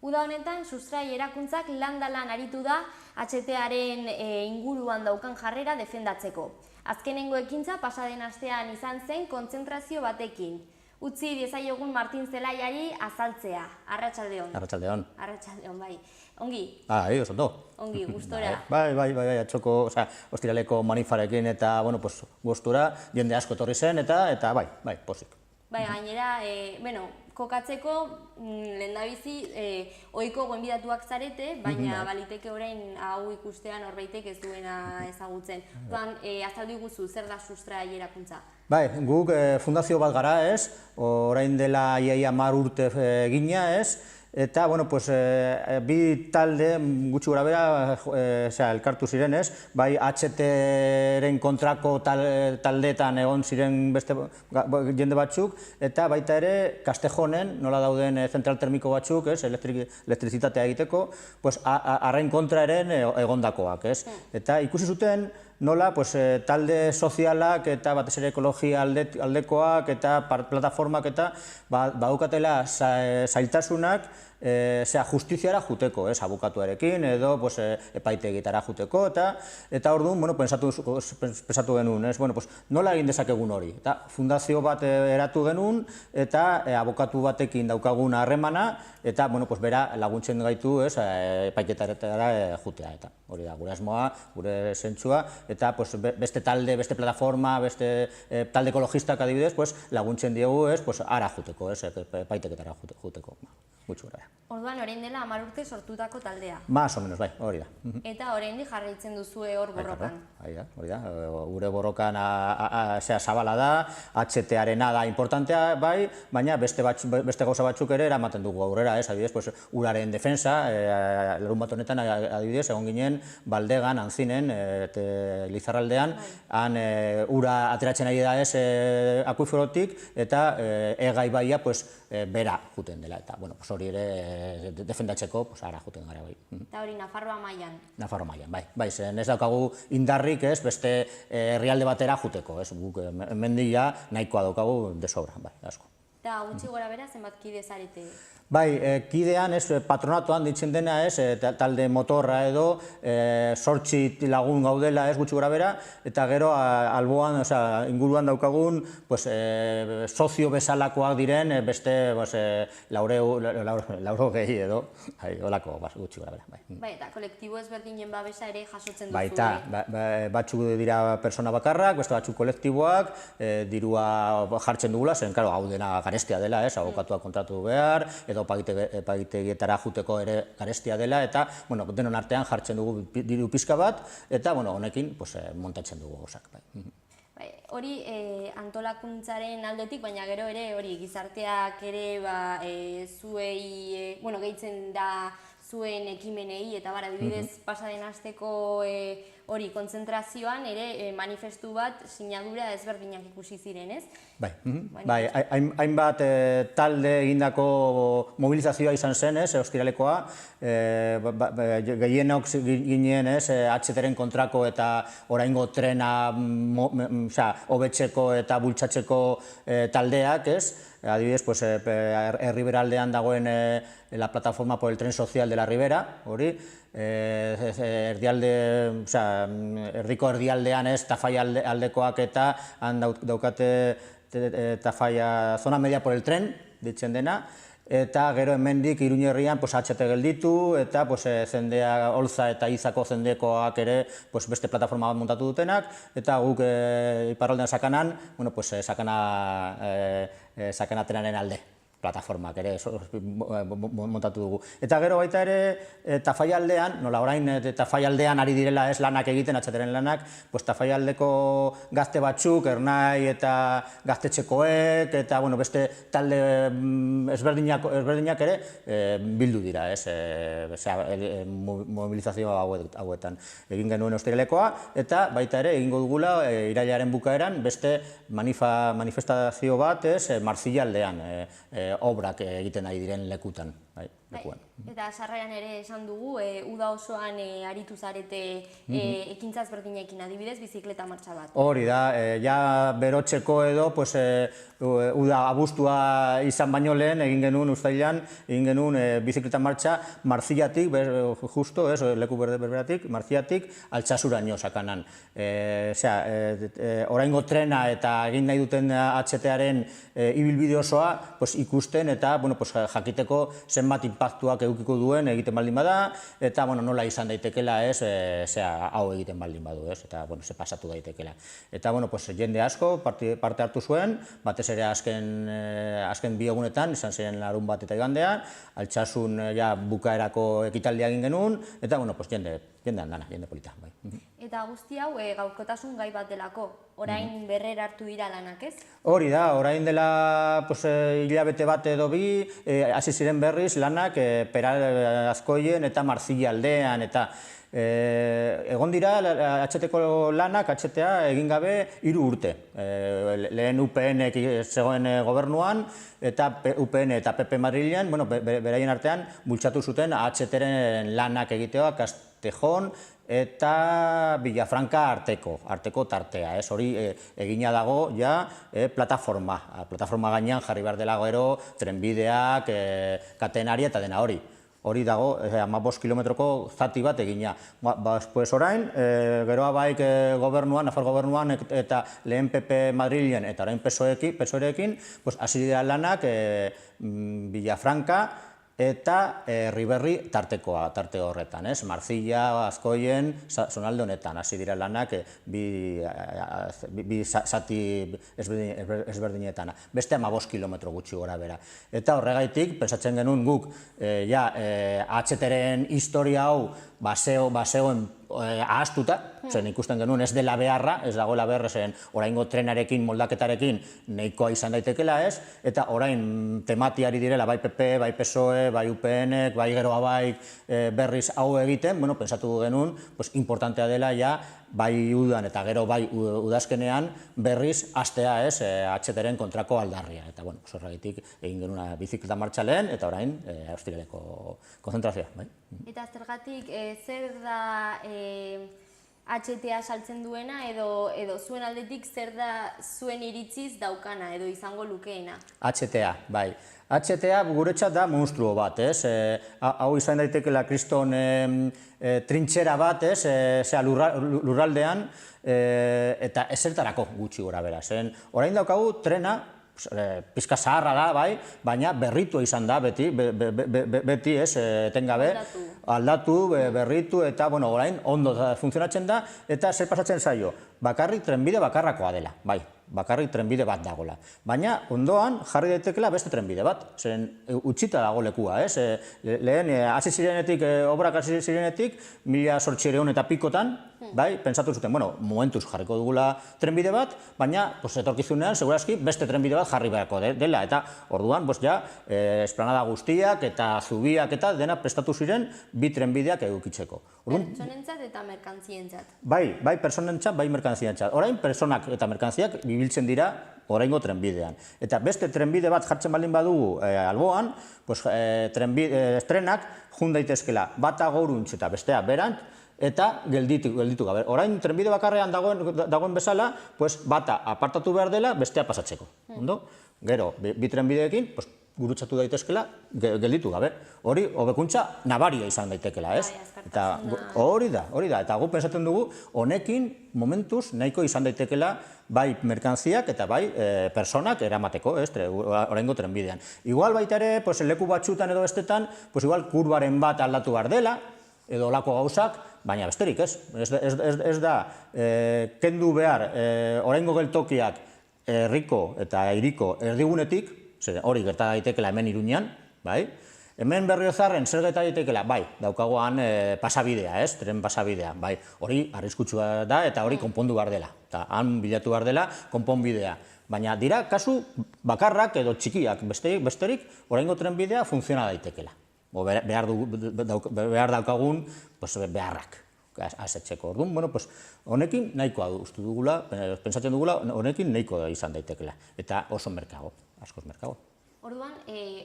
Uda honetan, sustrai erakuntzak lan aritu da HTaren inguruan daukan jarrera defendatzeko. Azkenengo ekintza pasaden astean izan zen kontzentrazio batekin. Utzi diezaiogun Martin Zelaiari azaltzea. Arratsaldeon. Arratsaldeon. Arratsaldeon, bai. Ongi? Oso ondo. Ongi, gustora. Bai, atxoko, ostiraleko manifarekin eta, gustura, jende asko etorri zen eta bai, posik. Bai, gainera, kokatzeko lehendabizi ohiko gonbidatuak zarete, baina baliteke orain hau ikustean horbaitek ez duena ezagutzen. Duan, azaldu iguzu, zer da sustrai erakuntza? Bai, guk fundazio bat gara, ez? Orain dela iaia 10 urte egina, ez? Eta, bi talde gutxi gora bera elkartu ziren, ez? Bai, HTren kontrako taldeetan egon ziren beste jende batzuk, eta baita ere, Kastejonen, nola dauden zentral termiko batzuk, ez? Elektrizitatea egiteko, arrain kontra eren egondakoak, ez? Eta ikusi zuten, nola talde sozialak eta batez ere ekologia aldekoak eta plataformak eta badaukatela zailtasunak justiziara juteko, abokatuarekin edo epaitegitara juteko eta orduan pensatu genuen, nola egin dezakegun hori. Eta fundazio bat eratu genuen eta abokatu batekin daukagun harremana eta bera laguntzen gaitu epaiketatara jutea. Hori da, gure asmoa, gure zentzua, eta beste talde, beste plataforma, beste talde ekologistak adibidez, laguntzen diegu ara juteko, epaiteketara juteko. Orduan, orain dela 10 urte sortutako taldea. Más o menos, bai, hori da. Eta oraindik jarraitzen duzue hor borrokan. Hori da, gure borrokan zabala da, HTarena da importantea, bai, baina beste gauza batzuk ere eramaten dugu aurrera, adibidez, uraren defensa, larun bat honetan adibidez, egon ginen Baldegan, Antzinen, Lizarraldean, han ura ateratzen ari da akuiforotik, eta egai baia bera juten dela, eta hori ere defendatzeko ara juten gara bai. Eta hori Nafarroa mailan? Nafarroa mailan, bai, zen ez daukagu indarrik beste herrialde batera juteko, guk hemendik nahikoa daukagu desobra, bai, asko. Eta gutxi gora bera zenbat kide zarete? Bai, kidean, patronatoan ditzen dena, talde motorra edo, 8 lagun gaudela, gutxi gora bera, eta gero alboan, inguruan daukagun, sozio bezalakoak diren, beste lauro gehi edo, holako, gutxi gora bera. Bai, eta kolektibo ezberdinen babesa ere jasotzen duzu. Baita, batzuk dira persona bakarrak, beste batzuk kolektiboak, dirua jartzen dugula, zen, hau dena garestia dela, abokatuak kontratu behar, edo epaitegietara juteko ere garestia dela, eta denon artean jartzen dugu diru pixka bat, eta honekin montatzen dugu gauzak. Hori antolakuntzaren aldetik, baina gero ere hori gizarteak ere zuei, gehitzen da zuen ekimenei, eta adibidez pasaden asteko hori kontzentrazioan ere manifestu bat sinadura ezberdinak ikusi ziren, ez? Bai, hainbat talde egindako mobilizazioa izan zen, ostiralekoa, gehienok ginen HTren kontrako eta oraingo trena hobetzeko eta bultzatzeko taldeak, adibidez, Erriberaldean dagoen la plataforma por el tren social de la Ribera, hori, erdiko erdialdean Tafalla aldekoak eta han daukate Tafalla zona media por el tren, ditzen dena, eta gero hemendik Iruñerrian HT gelditu, eta zendea Olza eta Izako zendekoak ere beste plataforma bat montatu dutenak, eta guk iparraldean Sakanan, Sakana trenaren alde plataformak ere montatu dugu. Eta gero baita ere Tafalla aldean, nola orain Tafalla aldean ari direla lanak egiten, HTren lanak, Tafalla aldeko gazte batzuk, Ernai eta gaztetxekoek, eta beste talde ezberdinak ere bildu dira, mobilizazio hauetan egin genuen ostiralekoa, eta baita ere egingo dugula irailaren bukaeran beste manifestazio bat Marzilla aldean, obrak egiten ari diren lekutan. Eta sarreran ere esan dugu, uda osoan aritu zarete ekintza ezberdinekin, adibidez, bizikleta martxa bat. Hori da, ja berotzeko edo, uda abuztua izan baino lehen, egin genuen uztailean, egin genuen bizikleta martxa Marzillatik, justo, leku berberatik, Marzillatik, Altsasuraino sakanan. Oraingo trena eta egin nahi duten HT-aren ibilbide osoa ikusten eta jakiteko zenbat inpaktuak edukiko duen egiten baldin bada, eta nola izan daitekela hau egiten baldin badu, eta ze pasatu daitekela. Eta jende asko parte hartu zuen, batez ere azken bi egunetan, izan ziren larunbat eta igandean, Altsasun bukaerako ekitaldia egin genuen, eta jende andana, jende polita. Eta guzti hau gaurkotasun gai bat delako, orain berrera hartu dira lanak, ez? Hori da, orain dela hilabete bat edo bi, hasi ziren berriz lanak Peral Azkoien eta Marzilla aldean, eta egon dira HT-ko lanak, HT-a egin gabe 3 urte. Lehen UPN-ek zegoen gobernuan, eta UPN eta PP Madrilean, beraien artean, bultzatu zuten HT-ren lanak egiteak, Castejon eta Villafranca arteko tartea. Hori egina dago plataforma gainean jarri behar dela gero, trenbideak, katenaria eta dena hori. Hori dago, 15 kilometroko zati bat egina. Orain, geroa baik gobernuan, Nafar gobernuan eta lehen PP Madrilen eta orain PSOE-rekin, hasi dira lanak Villafranca eta Riberri tarte horretan, Marzilla, Azkoien, zonalde honetan, hasi dira lanak bi zati ezberdinetan, beste 15 kilometro gutxi gora bera. Eta horregaitik, pensatzen genuen guk, HT-ren historia hau basegoen ahaztuta, zen ikusten genuen ez dela beharra, ez dagoela beharra zen oraingo trenarekin, moldaketarekin nahikoa izan daitekela ez, eta orain tematiari direla bai PP, bai PSOE, bai UPN-ek, bai geroa bai berriz hau egiten, pensatu genuen, importantea dela bai udan eta gero bai udazkenean berriz hastea ez HT-ren kontrako aldarria. Eta horregatik egin genuen bizikleta martxa lehen eta orain ostiraleko konzentrazioa. Eta zergatik, zer da HT-a saltzen duena edo zuen aldetik zer da zuen iritziz daukana edo izango lukeena? HT-a, bai. HT-a guretzat da monstruo bat, ez? Hau izan daitekela kriston trintxera bat, ez? Lurraldean, eta ezertarako gutxi gora bera. Orain daukagu trena, pizka zaharra da, bai, baina berritu izan da beti, ez, etengabe, aldatu, berritu, eta orain ondo funtzionatzen da, eta zer pasatzen zaio, bakarrik trenbide bakarrakoa dela, bai, bakarrik trenbide bat dagoela. Baina ondoan jarri daitekela beste trenbide bat, zeren utxita dago lekua, ez? Lehen, hasi zirenetik, obrak hasi zirenetik, 1800 eta pikotan, bai, pentsatu zuten, momentuz jarriko dugula trenbide bat, baina etorkizunean, segurazki, beste trenbide bat jarri beharko dela, eta orduan, esplanada guztiak eta zubiak eta dena prestatu ziren bi trenbideak edukitzeko. Pertsonentzat eta merkantzientzat? Bai, pertsonentzat, bai merkantzientzat. Orain, pertsonak eta merkantziak bibiltzen dira oraingo trenbidean. Eta beste trenbide bat jartzen baldin badugu alboan, trenak jun daitezkela bata goruntz eta bestea berant, eta gelditu gabe. Orain, trenbide bakarrean dagoen bezala, bata apartatu behar dela, bestea pasatzeko. Gero, bi trenbideekin, gurutzatu daitezkela, gelditu gabe. Hori, hobekuntza nabaria izan daitekela, ez? Hori da, eta gu pensatzen dugu, honekin, momentuz, nahiko izan daitekela, bai merkantziak eta bai personak eramateko, oraingo trenbidean. Igual baita ere, leku batxutan edo bestetan, igual kurbaren bat aldatu behar dela, edo olako gauzak, baina besterik, ez? Ez da, kendu behar, oraingo geltokiak herriko eta hiriko erdigunetik, hori gerta daitekela hemen Iruñean, bai? Hemen Berriozarren zer gerta daitekela, bai, daukagoan pasabidea, ez? Tren pasabidea, bai. Hori arriskutsua da eta hori konpondu behar dela. Eta han bilatu behar dela konponbidea. Baina dira kasu bakarrak edo txikiak, besterik, oraingo trenbidea funziona daitekela. Behar daukagun beharrak asetzeko. Orduan, honekin nahikoa uste dugula, pentsatzen dugula, honekin nahikoa izan daitekela. Eta oso merkago, askoz merkago. Orduan,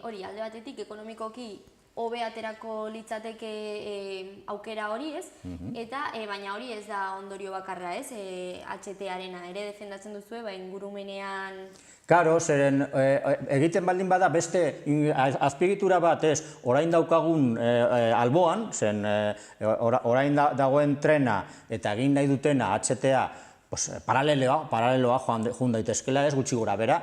hori alde batetik ekonomikoki hobe aterako litzateke aukera hori, ez? Eta baina hori ez da ondorio bakarra, ez? HT-arena ere defendatzen duzue, ingurumenean... Karo, zeren egiten baldin bada beste azpiegitura bat ez, orain daukagun alboan, zen orain dagoen trena eta egin nahi dutena HTA, paraleloa joan daitezkela ez, gutxi gora bera,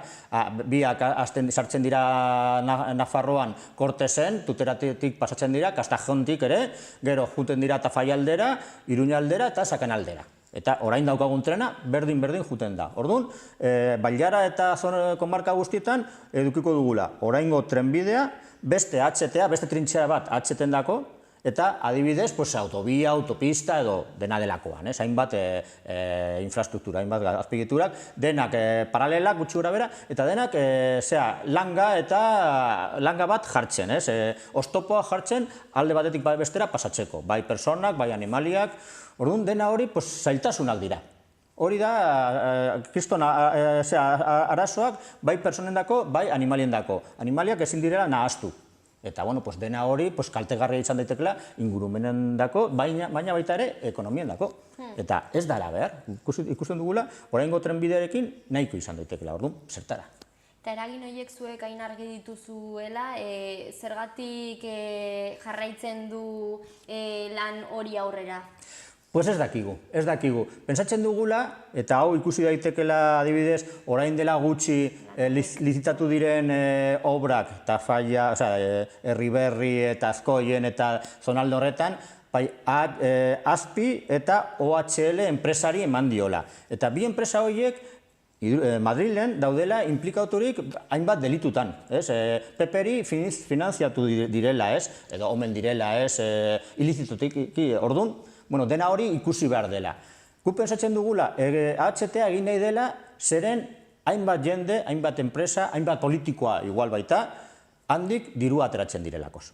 biak sartzen dira Nafarroan Kortezen, Tuteratik pasatzen dira, Kastajontik ere, gero juten dira Tafalla aldera, Iruña aldera eta Sakan aldera. Eta orain daukagun trena, berdin juten da. Orduan, Bailara eta komarka guztietan edukiko dugula. Oraingo trenbidea, beste HTA, beste trintxera bat HT-en dako, eta adibidez, autobia, autopista edo dena delakoan, hainbat infrastruktura, hainbat azpiegiturak, denak paralelak gutxi gora bera, eta denak langa bat jartzen, oztopoa jartzen alde batetik bestera pasatzeko, bai personak, bai animaliak, orduan dena hori zailtasunak dira. Hori da, kriston arazoak, bai personendako, bai animaliendako. Animaliak ezin direla nahaztu. Eta, dena hori kaltegarria izan daitekela ingurumenendako, baina baita ere ekonomiendako. Eta ez dara behar, ikusten dugula, oraingo trenbidearekin nahiko izan daitekela, orduan, zertara. Eta eragin horiek zuek hain argi dituzuela, zergatik jarraitzen du lan hori aurrera? Pues ez dakigu. Pentsatzen dugula, eta hau ikusi daitekela adibidez, orain dela gutxi lizitatu diren obrak, Tafalla, Erriberri eta Azkoien eta zonalde horretan, Azpi eta OHL enpresari eman diola. Eta bi enpresa horiek Madrilen daudela implikaturik hainbat delitutan. PP-ri finanziatu direla, edo omen direla, ilizitutik, orduan, dena hori ikusi behar dela. Gu pentsatzen dugula, HTA egin nahi dela, zeren hainbat jende, hainbat enpresa, hainbat politikoa igual baita, handik dirua ateratzen direlakoz.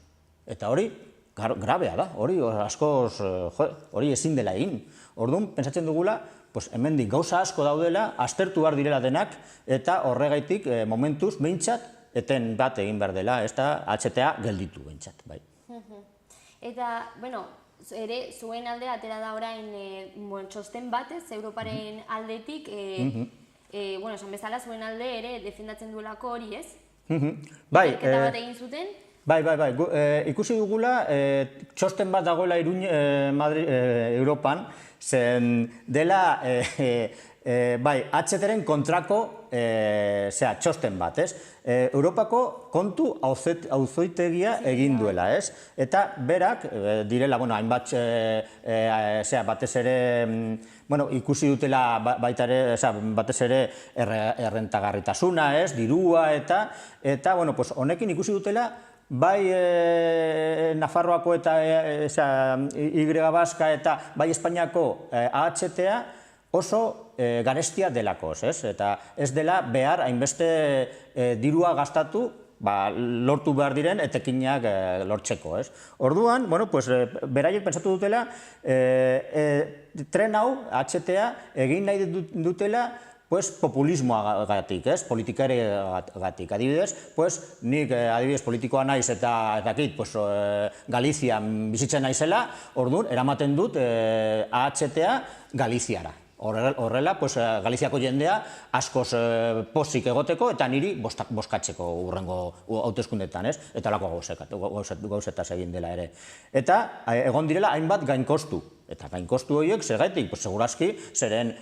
Eta hori, grabea da, hori askoz, hori ezin dela egin. Orduan, pentsatzen dugula, hemendik gauza asko daudela, aztertu behar direla denak, eta horregaitik momentuz, behintzat, eten bat egin behar dela, ez da HTA gelditu behintzat. Eta, ere, zuen aldea atera da orain txosten batez, Europaren aldetik, esan bezala, zuen alde ere defendatzen duelako hori, ez? Ikerketa bat egin zuten? Bai, ikusi dugula, txosten bat dagoela Europan, zen dela, HT-ren kontrako txosten bat, ez? Europako kontu auzoitegia egin duela, ez? Eta berak, direla, hainbat, batez ere, ikusi dutela batez ere errentagarritasuna, ez? Dirua eta, honekin ikusi dutela, bai Nafarroako eta Y Baska eta bai Espainiako HTA oso garestia delakoz, eta ez dela behar hainbeste dirua gastatu lortu behar diren etekinak lortzeko. Orduan, beraiek pentsatu dutela, tren hau, HTA, egin nahi dutela populismoa gatik, politikari adibidez, nik adibidez politikoa naiz eta Galizian bizitzen naizela, orduan, eramaten dut HTA Galiziara. Horrela, Galiziako jendea askoz pozik egoteko eta niri boskatzeko urrengo hauteskundetan, eta lako gauzetaz egin dela ere. Eta egon direla hainbat gainkostu. Eta gainkostu horiek, zergatik, segurazki, zeren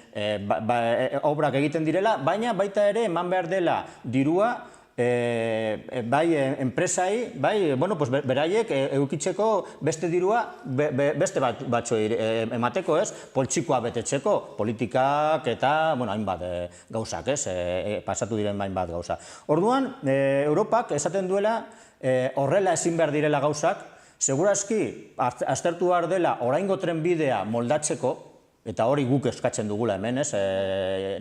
obrak egiten direla, baina baita ere eman behar dela dirua bai enpresai, beraiek eukitzeko beste dirua beste batzuei emateko, poltsikoa betetzeko, politikak eta hainbat gauzak, pasatu diren hainbat gauza. Orduan, Europak esaten duela horrela ezin behar direla gauzak, segurazki aztertu behar dela oraingo trenbidea moldatzeko, eta hori guk eskatzen dugula hemen,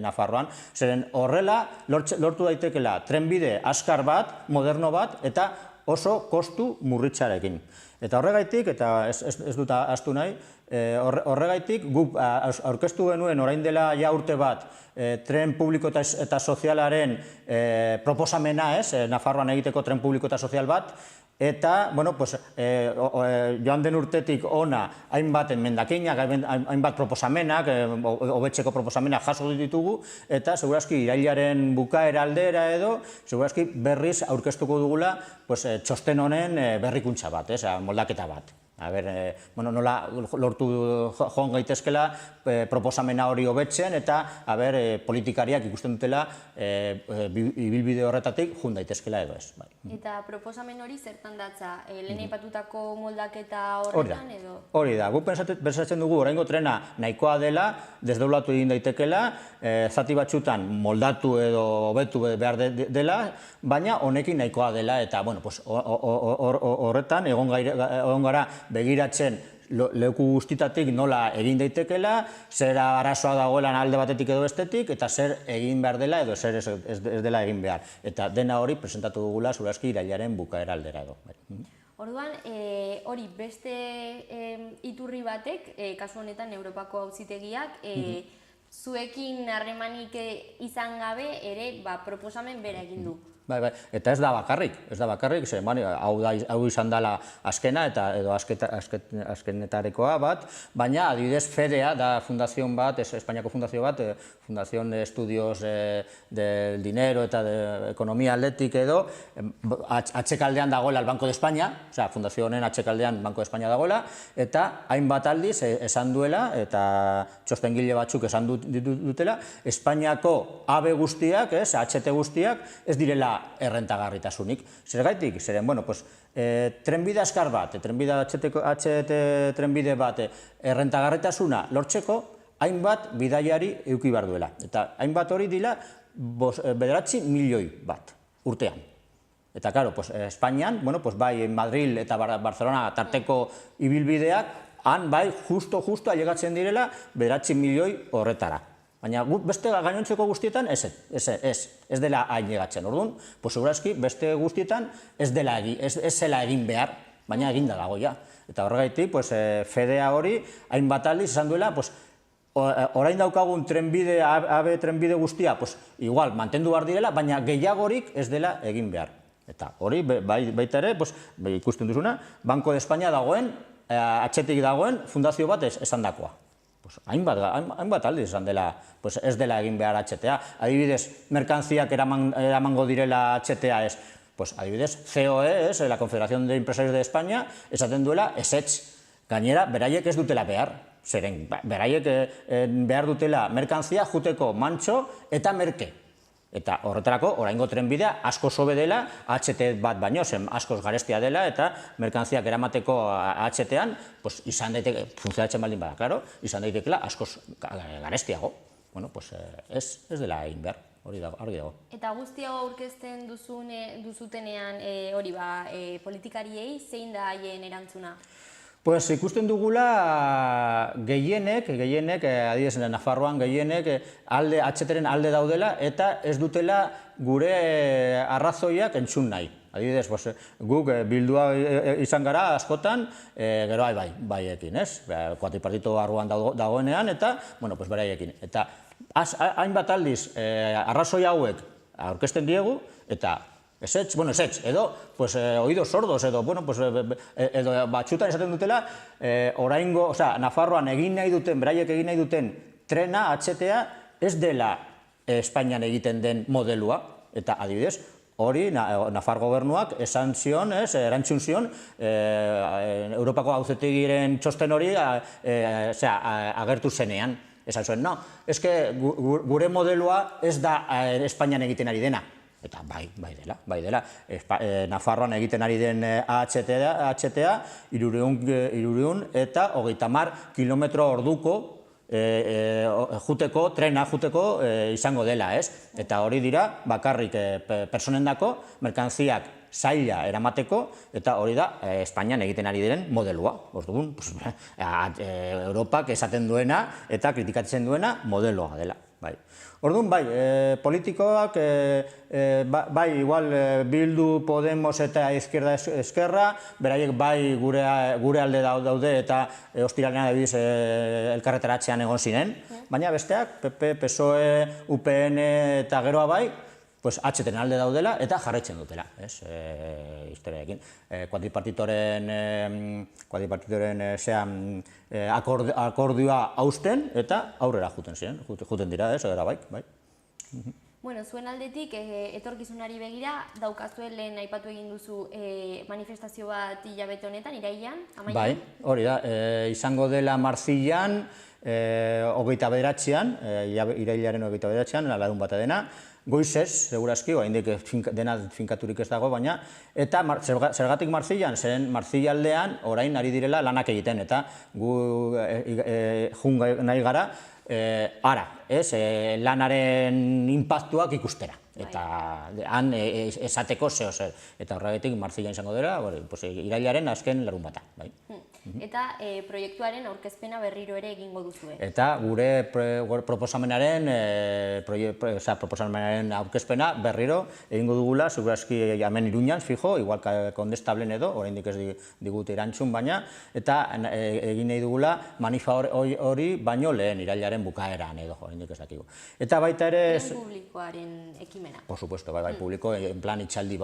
Nafarroan, zeren horrela lortu daitekela trenbide askar bat, moderno bat, eta oso kostu murritzarekin. Eta horregaitik, eta ez dut ahaztu nahi, horregaitik guk aurkeztu genuen orain dela ja urte bat tren publiko eta sozialaren proposamena, Nafarroan egiteko tren publiko eta sozial bat, Eta, bueno, pues, joan den urtetik ona hainbat emendakinak, hainbat proposamenak, hobetzeko proposamenak jaso ditugu, eta segurazki irailaren bukaera aldera edo, segurazki berriz aurkeztuko dugula txosten honen berrikuntza bat, moldaketa bat. Nola lortu joan gaitezkela proposamena hori hobetzen eta politikariak ikusten dutela ibilbide horretatik joan daitezkela edo ez. Eta proposamen hori zertan datza? Lehen aipatutako moldaketa horretan edo? Hori da, guk pensatzen dugu oraingo trena nahikoa dela, desdoblatu egin daitekela, zati batzutan moldatu edo hobetu behar dela, baina honekin nahikoa dela eta horretan egon gara begiratzen leku guztitatik nola egin daitekela, zer arazoa dagoela alde batetik edo bestetik, eta zer egin behar dela edo zer ez dela egin behar. Eta dena hori presentatu dugula segurazki irailaren bukaera aldera edo. Orduan, hori beste iturri batek, kasu honetan Europako Auzitegiak, zuekin harremanik izan gabe ere proposamen bera egin du. Eta ez da bakarrik, hau izan dela azkena edo azkenetarekoa bat, baina adibidez FEDEA da fundazion bat, Espainiako fundazio bat, Fundación de Estudios del Dinero eta de Ekonomia Aldetik edo, atxekaldean dagoela el Banco de España, fundazio honen atxekaldean Banco de España dagoela, eta hainbat aldiz esan duela, eta txostengile batzuk esan dutela, Espainiako AB guztiak, HT guztiak, ez direla errentagarritasunik. Zergaitik? Zeren, trenbide azkar bat, HT trenbide bat, errentagarritasuna lortzeko, hainbat bidaiari eduki behar duela. Eta hainbat hori dila 9 milioi bat urtean. Eta, klaro, Espainian, bai Madrid eta Barcelona tarteko ibilbideak, han bai justo ailegatzen direla 9 milioi horretara. Baina beste gainontzeko guztietan ez dela ailegatzen. Orduan, segurazki beste guztietan ez zela egin behar, baina eginda dago ja. Eta horregaitik, FEDEA hori hainbat aldiz esan duela, orain daukagun trenbide, AB trenbide guztia, igual, mantendu behar direla, baina gehiagorik ez dela egin behar. Eta hori, baita ere, ikusten duzuna, Banco de España dagoen, atxetik dagoen, fundazio bat esan dakoa. Hainbat aldiz esan dela, ez dela egin behar HTA. Adibidez, merkantziak eramango direla HTA ez. Adibidez, COE, la Confederación de Empresarios de España, esaten duela ezetz. Gainera, beraiek ez dutela behar. Zeren, beraiek behar dutela merkantzia juteko mantxo eta merke. Eta horretarako, oraingo trenbidea asko sobe dela, HT bat baino, zen askoz garestia dela, eta merkantziak eramateko HT-an, izan daiteke, funtzionatzen baldin bada, klaro, izan daitekela askoz garestiago. Ez dela egin behar, hori dago. Eta guztiago aurkezten duzutenean hori politikariei zein da haien erantzuna? Ikusten dugula gehienek, adibidez Nafarroan gehienek HT-ren alde daudela eta ez dutela gure arrazoiak entzun nahi. Adibidez, guk bildua izan gara askotan, gero baiekin, ez? Kuatripartito arruan dagoenean eta, beraiekin. Eta hainbat aldiz arrazoi hauek aurkezten diegu eta ezetz, edo oídos sordos, edo batxutan esaten dutela, oraingo, Nafarroan egin nahi duten, beraiek egin nahi duten trena, HTA, ez dela Espainian egiten den modelua, eta adibidez, hori Nafar gobernuak esan zion, erantzun zion, Europako Auzitegiren txosten hori agertu zenean. Esan zuen, no, gure modelua ez da Espainian egiten ari dena. Eta bai dela. Nafarroan egiten ari den HTA, 300 eta 30 kilometro orduko trena juteko izango dela, ez? Eta hori dira, bakarrik personendako, merkantziak zaila eramateko, eta hori da, Espainian egiten ari diren modelua. Orduan, Europak esaten duena eta kritikatzen duena modeloa dela. Orduan, politikoak, igual Bildu, Podemos eta Izquierda Esquerra, beraiek gure alde daude eta ostiralean adibidez elkarretaratzean egon ziren, baina besteak, PP, PSOE, UPN eta geroa pues HTren alde daudela eta jarraitzen dutela, ez, historiarekin. Kuadripartitoren akordioa hausten eta aurrera juten dira, ez, edera bai. Bueno, zuen aldetik, etorkizunari begira, daukazuen lehen aipatu egin duzu manifestazio bat hilabete honetan, irailean, amaian? Bai, hori da, izango dela Marzilan, 29an, irailaren 29an, larun bata dena, goizez, segurazki, oraindik dena finkaturik ez dago, baina, eta zergatik Marzilan, zeren Marzilaldean orain ari direla lanak egiten, eta gu jun nahi gara, lanaren inpaktuak ikustera. Eta han esateko zeo zer. Eta horregatik Marzilan izango dela, irailaren azken larun bata. Eta proiektuaren aurkezpena berriro ere egingo duzue. Eta gure proposamenaren aurkezpena berriro egingo dugula, segurazki hemen Iruñan, fijo, igual kondestablen edo, oraindik ez digute erantzun, baina, eta egin nahi dugula manifa hori baino lehen irailaren bukaeran edo, oraindik ez dakigu. Eta baita ere... Publikoaren ekimena. Por supuesto, bai, publiko, en plan itxaldi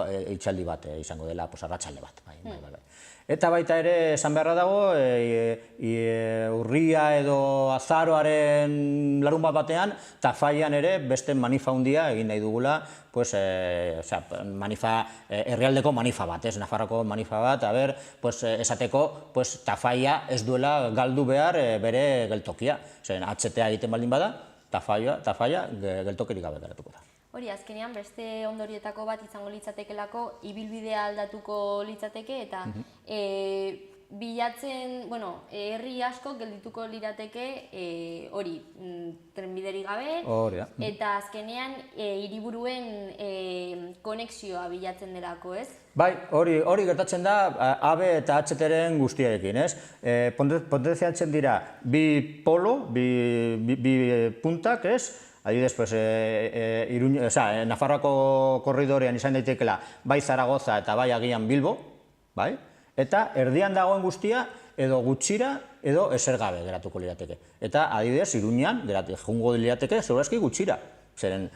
bat izango dela, arratsalde bat, bai. Eta baita ere, esan beharra dago, urria edo azaroaren larun bat batean, Tafallan ere beste manifa handia egin nahi dugula, herrialdeko manifa bat, Nafarroko manifa bat, esateko Tafalla ez duela galdu behar bere geltokia. Zeren, HTA egiten baldin bada, Tafalla geltokirik gabe geratuko da. Hori, azkenean beste ondorietako bat izango litzatekelako, ibilbidea aldatuko litzateke, eta bilatzen, herri asko geldituko lirateke hori, trenbiderik gabe, eta azkenean hiriburuen konexioa bilatzen delako, ez? Bai, hori gertatzen da AB eta HTren guztiarekin, ez? Potentziatzen dira bi polo, bi puntak, ez? Adibidez, Nafarroako korridorean izan daitekela bai Zaragoza eta bai agian Bilbo, bai? Eta erdian dagoen guztia edo gutxira edo ezer gabe geratuko lirateke. Eta adibidez, Iruñan jungo lirateke segurazki gutxira. Zeren,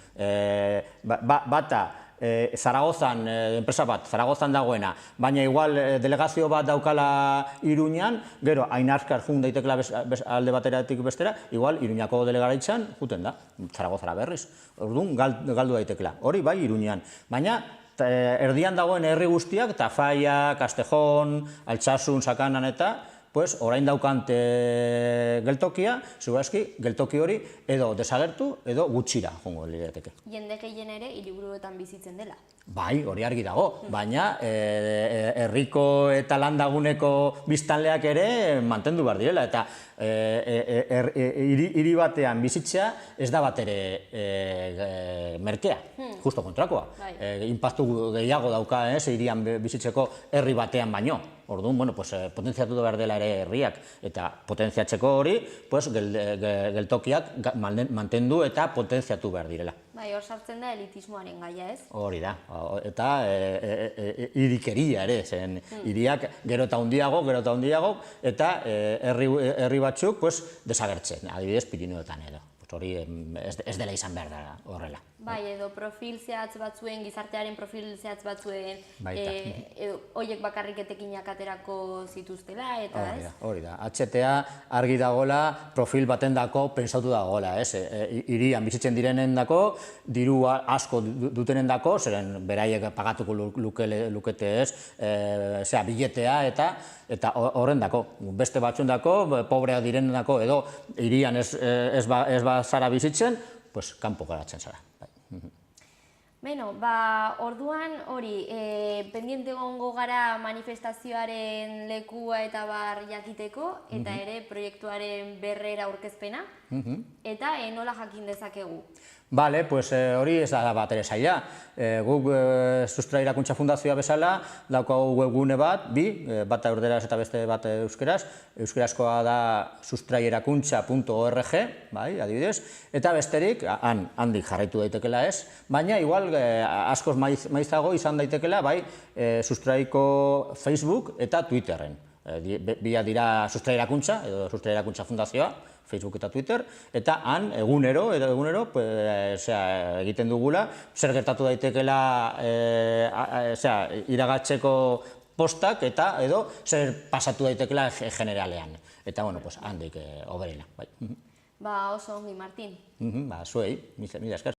bata Zaragozan, enpresa bat, Zaragozan dagoena, baina igual delegazio bat daukala Iruñan, gero Ainarkar jun daitekela alde bateratik bestera, igual Iruñako delegaritzan juten da, Zaragozara berriz. Orduan, galdu daitekela. Hori bai Iruñan. Baina, erdian dagoen herri guztiak, Tafalla, Castejon, Altsasun, Sakanan eta, orain daukante geltokia, segurazki, geltoki hori edo desagertu edo gutxira jongo lirateke. Jende gehien ere hiriburuetan bizitzen dela. Bai, hori argi dago, baina herriko eta landaguneko biztanleak ere mantendu behar direla, eta hiri batean bizitzea ez da bat ere merkea, justo kontrakoa. Inpaktu gehiago dauka hirian bizitzeko herri batean baino. Orduan, potentziatu behar dela ere herriak, eta potentziatzeko hori, geltokiak mantendu eta potentziatu behar direla. Bai, hor sartzen da elitismoaren gaia, ez? Hori da, eta hirikeria ere, zen hiriak gero eta handiago, eta herri batzuk desagertzen, adibidez Pirineoetan edo. Hori ez dela izan behar da horrela. Bai, edo profil zehatz batzuen, gizartearen profil zehatz batzuen, horiek bakarrik etekinak aterako zituztela, eta ez? Hori da, HTA argi dagoela, profil baten dako pentsatu dagoela, ez? Hirian bizitzen direnen dako, diru asko dutenen dako, zeren beraiek pagatuko lukete ez, biletea eta horren dako. Beste batzuen dako, pobreak direnen dako, edo hirian ez zara bizitzen, kanpo geratzen zara. Beno, orduan hori, pendiente gongo gara manifestazioaren lekua eta bar jakiteko, eta ere proiektuaren berrera aurkezpena, eta nola jakin dezakegu? Bale, hori ez da bat ere zaila. Guk Sustrai Erakuntza Fundazioa bezala daukagu webgune bat, bat erderaz eta beste bat euskeraz. Euskerazkoa da sustraierakuntza.org, adibidez, eta besterik, handik jarraitu daitekela ez, baina igual askoz maizago izan daitekela Sustraiko Facebook eta Twitterren. Bila dira Sustrai Erakuntza edo Sustrai Erakuntza Fundazioa, Facebook eta Twitter, eta han egunero egiten dugula, zer gertatu daitekela iragatzeko postak eta edo zer pasatu daitekela generalean. Eta, bueno, handik hoberena. Ba, oso ongi, Martin. Zuei, mila esker.